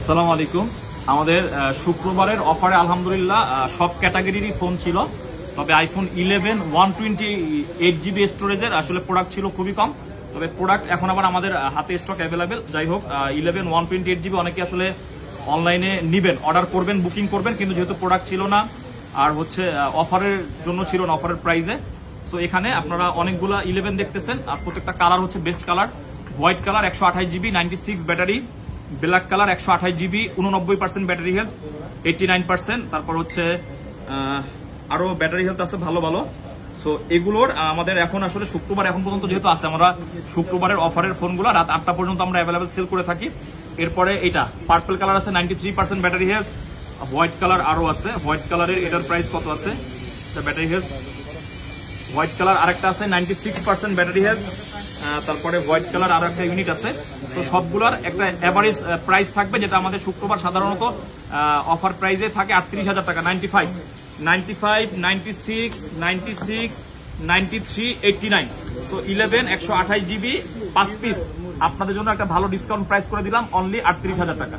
আসসালামু আলাইকুম। আমাদের শুক্রবারের অফারে আলহামদুলিল্লাহ সব ক্যাটাগরিরই ফোন ছিল, তবে আইফোন 11 128GB স্টোরেজের আসলে প্রোডাক্ট ছিল খুবই কম। তবে প্রোডাক্ট এখন আবার আমাদের হাতে স্টক অ্যাভেলেবেল। যাই হোক, 11 128GB অনেকে আসলে অনলাইনে নিবেন, অর্ডার করবেন, বুকিং করবেন, কিন্তু যেহেতু প্রোডাক্ট ছিল না আর হচ্ছে অফারের জন্য ছিল না, অফারের প্রাইসে। সো এখানে আপনারা অনেকগুলা 11 দেখতেছেন, আর প্রত্যেকটা কালার হচ্ছে best colour. White colour 128GB 96 battery, black colour 128GB 89% battery health, 89%। তারপর হচ্ছে আরো ব্যাটারি হেলথ আছে ভালো ভালো। সো এগুলোর আমাদের এখন আসলে শুক্রবার এখন পর্যন্ত যেহেতু আছে, আমরা শুক্রবারের অফারের ফোনগুলো রাত 8টা পর্যন্ত আমরা অ্যাভেলেবেল সেল করে থাকি। এরপরে এটা পার্পল কালার আছে 93% ব্যাটারি হেলথ, হোয়াইট কালার আরো আছে। হোয়াইট কালারের এটার প্রাইস কত আছে ব্যাটারি হেলথ? হোয়াইট কালার আরেকটা আছে 96% ব্যাটারি হেলথ। তারপরে হোয়াইট কালার আরো একটা ইউনিট আছে। তো সবগুলোর একটা এভারেজ প্রাইস থাকবে, যেটা আমাদের শুক্রবার সাধারণত অফার প্রাইসে থাকে 38,000 টাকা। 95, 96, 93, 89। সো 11 128GB 5 পিস আপনাদের জন্য একটা ভালো ডিসকাউন্ট প্রাইস করে দিলাম, অনলি 38,000 টাকা।